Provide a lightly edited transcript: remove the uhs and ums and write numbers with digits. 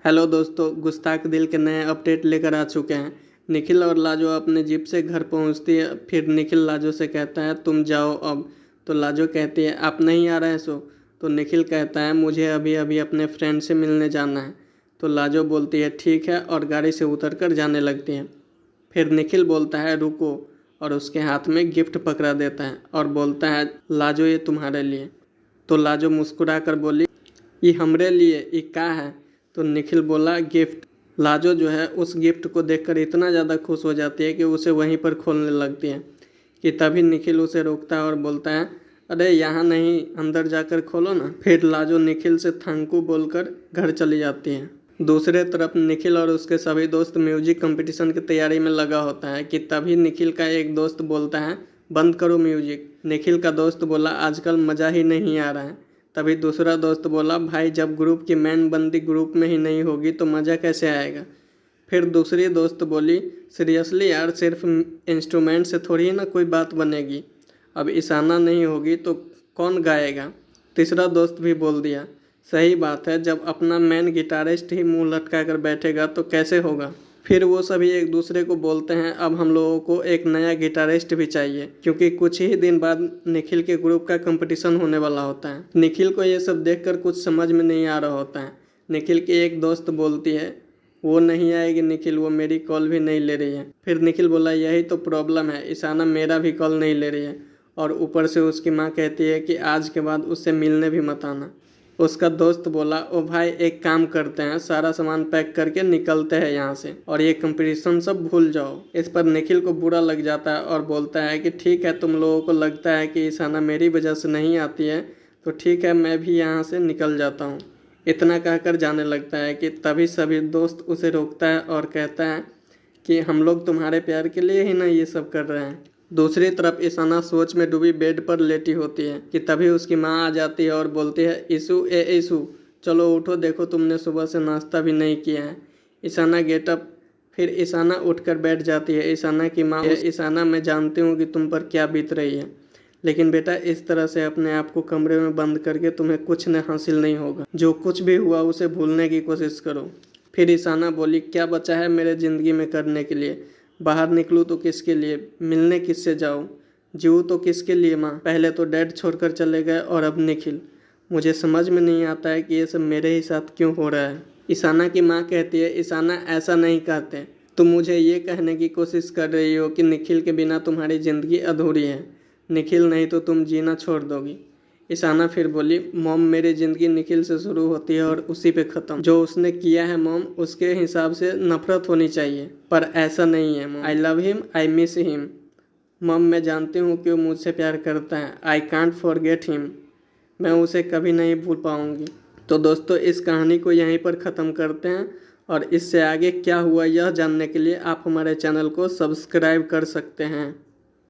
Hello दोस्तों, गुस्ताख दिल के नए अपडेट लेकर आ चुके हैं। निखिल और लाजो अपने जीप से घर पहुंचती है। फिर निखिल लाजो से कहता है तुम जाओ अब। तो लाजो कहती है आप नहीं आ रहे सो। तो निखिल कहता है मुझे अभी अभी अपने फ्रेंड से मिलने जाना है। तो लाजो बोलती है ठीक है और गाड़ी से उतरकर जाने लगती है। फिर निखिल बोलता है रुको और उसके हाथ में गिफ्ट पकड़ा देता है और बोलता है लाजो ये तुम्हारे लिए। तो लाजो मुस्कुरा कर बोली ये हमरे लिए, ये क्या है। तो निखिल बोला गिफ्ट। लाजो जो है उस गिफ्ट को देखकर इतना ज़्यादा खुश हो जाती है कि उसे वहीं पर खोलने लगती है कि तभी निखिल उसे रोकता है और बोलता है अरे यहाँ नहीं, अंदर जाकर खोलो ना। फिर लाजो निखिल से थैंक यू बोलकर घर चली जाती है। दूसरे तरफ निखिल और उसके सभी दोस्त म्यूजिक कंपटीशन की तैयारी में लगा होता है कि तभी निखिल का एक दोस्त बोलता है बंद करो म्यूजिक। निखिल का दोस्त बोला आजकल मज़ा ही नहीं आ रहा है। तभी दूसरा दोस्त बोला भाई जब ग्रुप की मैन बंदी ग्रुप में ही नहीं होगी तो मज़ा कैसे आएगा। फिर दूसरी दोस्त बोली सीरियसली यार, सिर्फ इंस्ट्रूमेंट से थोड़ी ना कोई बात बनेगी, अब ईशाना नहीं होगी तो कौन गाएगा। तीसरा दोस्त भी बोल दिया सही बात है, जब अपना मेन गिटारिस्ट ही मुंह लटका कर बैठेगा तो कैसे होगा। फिर वो सभी एक दूसरे को बोलते हैं अब हम लोगों को एक नया गिटारिस्ट भी चाहिए क्योंकि कुछ ही दिन बाद निखिल के ग्रुप का कंपटीशन होने वाला होता है। निखिल को ये सब देखकर कुछ समझ में नहीं आ रहा होता है। निखिल की एक दोस्त बोलती है वो नहीं आएगी निखिल, वो मेरी कॉल भी नहीं ले रही है। फिर निखिल बोला यही तो प्रॉब्लम है, ईशाना मेरा भी कॉल नहीं ले रही है और ऊपर से उसकी माँ कहती है कि आज के बाद उससे मिलने भी मत आना। उसका दोस्त बोला ओ भाई एक काम करते हैं, सारा सामान पैक करके निकलते हैं यहाँ से और ये कंपटीशन सब भूल जाओ। इस पर निखिल को बुरा लग जाता है और बोलता है कि ठीक है, तुम लोगों को लगता है कि ईशाना मेरी वजह से नहीं आती है तो ठीक है, मैं भी यहाँ से निकल जाता हूँ। इतना कहकर जाने लगता है कि तभी सभी दोस्त उसे रोकता है और कहता है कि हम लोग तुम्हारे प्यार के लिए ही ना ये सब कर रहे हैं। दूसरी तरफ ईशाना सोच में डूबी बेड पर लेटी होती है कि तभी उसकी माँ आ जाती है और बोलती है ईशु ए ईशु चलो उठो, देखो तुमने सुबह से नाश्ता भी नहीं किया है। ईशाना गेटअप। फिर ईशाना उठकर बैठ जाती है। ईशाना की माँ ईशाना मैं जानती हूँ कि तुम पर क्या बीत रही है, लेकिन बेटा इस तरह से अपने आप को कमरे में बंद करके तुम्हें कुछ न हासिल नहीं होगा। जो कुछ भी हुआ उसे भूलने की कोशिश करो। फिर ईशाना बोली क्या बचा है मेरे ज़िंदगी में करने के लिए, बाहर निकलूँ तो किसके लिए, मिलने किससे जाऊँ, जीऊँ तो किसके लिए। माँ पहले तो डैड छोड़कर चले गए और अब निखिल, मुझे समझ में नहीं आता है कि ये सब मेरे ही साथ क्यों हो रहा है। ईशाना की माँ कहती है ईशाना ऐसा नहीं कहते, तुम मुझे ये कहने की कोशिश कर रही हो कि निखिल के बिना तुम्हारी ज़िंदगी अधूरी है, निखिल नहीं तो तुम जीना छोड़ दोगी। ईशाना फिर बोली मॉम मेरी ज़िंदगी निखिल से शुरू होती है और उसी पे ख़त्म, जो उसने किया है मॉम उसके हिसाब से नफ़रत होनी चाहिए, पर ऐसा नहीं है mom. I love him, I miss him mom, मैं जानती हूँ कि वो मुझसे प्यार करता है। आई कांट फॉरगेट हिम, मैं उसे कभी नहीं भूल पाऊँगी। तो दोस्तों इस कहानी को यहीं पर ख़त्म करते हैं और इससे आगे क्या हुआ यह जानने के लिए आप हमारे चैनल को सब्सक्राइब कर सकते हैं।